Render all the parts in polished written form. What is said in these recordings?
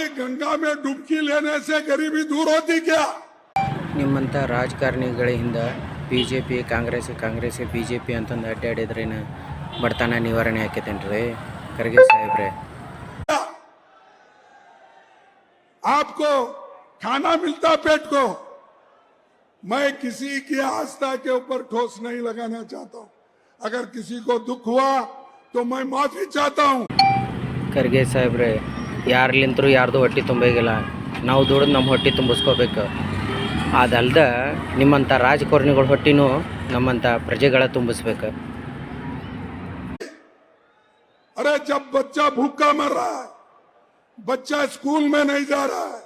भाई गंगा में डुबकी लेने से गरीबी दूर होती क्या? ನಿಮ್ಮಂಥ ರಾಜಕಾರಣಿಗಳ ಹಿಂದೆ BJP ಕಾಂಗ್ರೆಸ್ BJP ಅಂತಂದು ಅಡ್ಡಾಡಿದ್ರೇನು ಬಡತನ ನಿವಾರಣೆ ಆಕೈತೇನ್ರಿ ಖರ್ಗೆ ಸಾಹೇಬ್ರೆ? आपको खाना मिलता पेट को। मैं किसी की आस्था के ऊपर ठोस नहीं लगाना चाहता हूं। अगर किसी को दुख हुआ तो मैं माफी चाहता हूं। ಖರ್ಗೆ ಸಾಹೇಬ್ರೆ, ಯಾರ್ಲಿಂತರೂ ಯಾರ್ದು ಹೊಟ್ಟೆ ತುಂಬೋಗಿಲ್ಲ. ನಾವು ದುಡಿದು ನಮ್ಮ ಹೊಟ್ಟೆ ತುಂಬಿಸ್ಕೋಬೇಕು. ಅದಲ್ದ ನಿಮ್ಮಂಥ ರಾಜಕಾರಣಿಗಳ ಹೊಟ್ಟಿನೂ ನಮ್ಮಂಥ ಪ್ರಜೆಗಳ ತುಂಬಿಸ್ಬೇಕು. अरे जब बच्चा भूखा मर रहा है, बच्चा स्कूल में नहीं जा रहा है,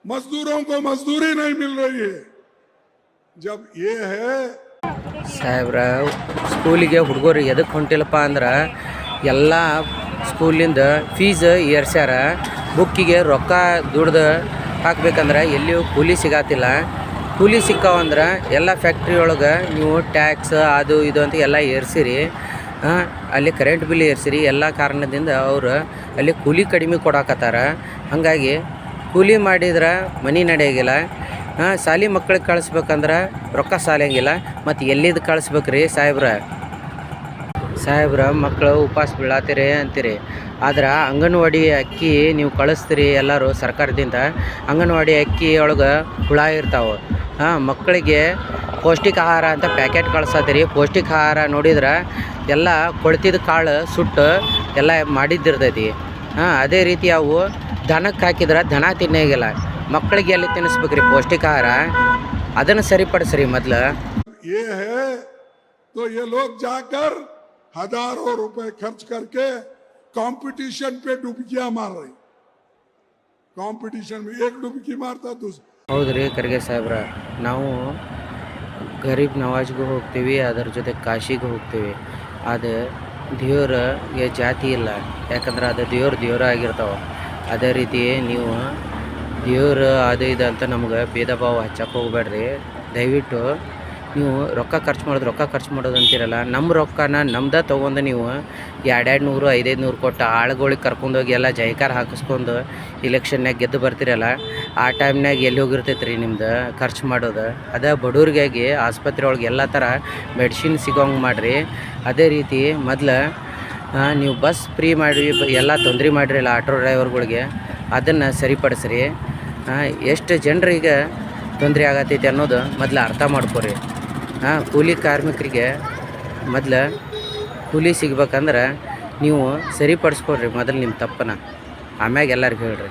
मजदूरों को मजदूरी नहीं मिल रही है, जब ये है ಸಾಹೇಬ್ರ, ಸ್ಕೂಲಿಗೆ ಹುಡುಗರು ಎದಕ್ಕೆ ಹೊಂಟಿಲ್ಲಪ್ಪ ಅಂದ್ರೆ ಎಲ್ಲ ಸ್ಕೂಲಿಂದ ಫೀಸ್ ಏರ್ಸ್ಯಾರ. ಬುಕ್ಕಿಗೆ ರೊಕ್ಕ ದುಡ್ದು ಹಾಕ್ಬೇಕಂದ್ರೆ ಎಲ್ಲಿಯೂ ಕೂಲಿ ಸಿಗತ್ತಿಲ್ಲ. ಕೂಲಿ ಸಿಕ್ಕಾವಂದ್ರೆ ಎಲ್ಲ ಫ್ಯಾಕ್ಟ್ರಿ ಒಳಗೆ ನೀವು ಟ್ಯಾಕ್ಸ್ ಅದು ಇದು ಅಂತ ಎಲ್ಲ ಏರ್ಸಿರಿ. ಅಲ್ಲಿ ಕರೆಂಟ್ ಬಿಲ್ ಏರ್ಸಿರಿ. ಎಲ್ಲ ಕಾರಣದಿಂದ ಅವರು ಅಲ್ಲಿ ಕೂಲಿ ಕಡಿಮೆ ಕೊಡಾಕತ್ತಾರ. ಹಾಗಾಗಿ ಕೂಲಿ ಮಾಡಿದ್ರೆ ಮನೆ ನಡೆಯೋಂಗಿಲ್ಲ. ಶಾಲೆ ಮಕ್ಳಿಗೆ ಕಳಿಸ್ಬೇಕಂದ್ರೆ ರೊಕ್ಕ ಸಾಲಂಗಿಲ್ಲ. ಮತ್ತು ಎಲ್ಲಿದ್ದು ಕಳಿಸ್ಬೇಕ್ರಿ ಸಾಹೇಬ್ರ ಮಕ್ಕಳು ಉಪವಾಸ ಬೀಳತ್ತೀರಿ ಅಂತೀರಿ. ಆದ್ರೆ ಅಂಗನವಾಡಿ ಅಕ್ಕಿ ನೀವು ಕಳಿಸ್ತೀರಿ ಎಲ್ಲರೂ ಸರ್ಕಾರದಿಂದ. ಅಂಗನವಾಡಿ ಅಕ್ಕಿ ಒಳಗೆ ಹುಳ ಇರ್ತಾವೆ. ಮಕ್ಕಳಿಗೆ ಪೌಷ್ಟಿಕ ಆಹಾರ ಅಂತ ಪ್ಯಾಕೆಟ್ ಕಳ್ಸತ್ತೀರಿ. ಪೌಷ್ಟಿಕ ಆಹಾರ ನೋಡಿದ್ರೆ ಎಲ್ಲ ಕೊಳ್ತಿದ ಕಾಳು ಸುಟ್ಟು ಎಲ್ಲ ಮಾಡಿದ್ದಿರ್ತೈತಿ. ಅದೇ ರೀತಿ ಅವು ದನಕ್ಕೆ ಹಾಕಿದ್ರೆ ದನ ತಿನ್ನೋಂಗಿಲ್ಲ. ಮಕ್ಕಳಿಗೆ ಎಲ್ಲಿ ತಿನ್ನಿಸ್ಬೇಕ್ರಿ ಪೌಷ್ಟಿಕ ಆಹಾರ? ಅದನ್ನು ಸರಿಪಡಿಸ್ರಿ ಮೊದಲು. ये है तो ये लोग जाकर हजारों रुपए खर्च करके कंपटीशन पे डुबकियां मार रही। कंपटीशन में एक डुबकी मारता दूसरा. ಹೌದ್ರಿ ಖರ್ಗೆ ಸಾಹೇಬ್ರ, ನಾವು ಗರೀಬ್ ನವಾಜ್ಗೂ ಹೋಗ್ತೀವಿ, ಅದರ ಜೊತೆ ಕಾಶಿಗೂ ಹೋಗ್ತೀವಿ. ಅದು ದೇವ್ರಿಗೆ ಜಾತಿ ಇಲ್ಲ, ಯಾಕಂದ್ರೆ ಅದು ದೇವ್ರ ಆಗಿರ್ತಾವೆ. ಅದೇ ರೀತಿ ನೀವು ದೇವ್ರು ಅದು ಇದು ಅಂತ ನಮ್ಗೆ ಭೇದ ಭಾವ ಹಚ್ಚಕ್ಕೆ ಹೋಗ್ಬೇಡ್ರಿ. ದಯವಿಟ್ಟು ನೀವು ರೊಕ್ಕ ಖರ್ಚು ಮಾಡೋದು ಅಂತೀರಲ್ಲ, ನಮ್ಮ ರೊಕ್ಕನ ನಮ್ದು ತೊಗೊಂಡು ನೀವು 200 500 ಕೊಟ್ಟು ಆಳುಗಳಿಗೆ ಕರ್ಕೊಂಡೋಗಿ ಎಲ್ಲ ಜೈಕಾರ ಹಾಕಿಸ್ಕೊಂಡು ಇಲೆಕ್ಷನ್ನಾಗ ಗೆದ್ದು ಬರ್ತೀರಲ್ಲ, ಆ ಟೈಮ್ನಾಗ ಎಲ್ಲಿ ಹೋಗಿರ್ತೈತೆ ರೀ ನಿಮ್ದು ಖರ್ಚು ಮಾಡೋದು? ಅದೇ ಬಡವ್ರಿಗಾಗಿ ಆಸ್ಪತ್ರೆ ಒಳಗೆ ಎಲ್ಲ ಥರ ಮೆಡಿಸಿನ್ ಸಿಗೋಂಗೆ ಮಾಡಿರಿ. ಅದೇ ರೀತಿ ಮೊದಲು ನೀವು ಬಸ್ ಫ್ರೀ ಮಾಡಿ ಎಲ್ಲ ತೊಂದರೆ ಮಾಡಿರಲ್ಲ ಆಟೋ ಡ್ರೈವರ್ಗಳಿಗೆ, ಅದನ್ನು ಸರಿಪಡಿಸ್ರಿ. ಎಷ್ಟು ಜನರಿಗೆ ತೊಂದರೆ ಆಗತ್ತೈತಿ ಅನ್ನೋದು ಮೊದಲು ಅರ್ಥ ಮಾಡ್ಕೊರಿ. ಕೂಲಿ ಕಾರ್ಮಿಕರಿಗೆ ಮೊದಲು ಕೂಲಿ ಸಿಗ್ಬೇಕಂದ್ರೆ ನೀವು ಸರಿಪಡಿಸ್ಕೊಡ್ರಿ ಮೊದಲು ನಿಮ್ಮ ತಪ್ಪನ್ನ, ಆಮ್ಯಾಗ ಎಲ್ಲರಿಗೂ ಹೇಳ್ರಿ.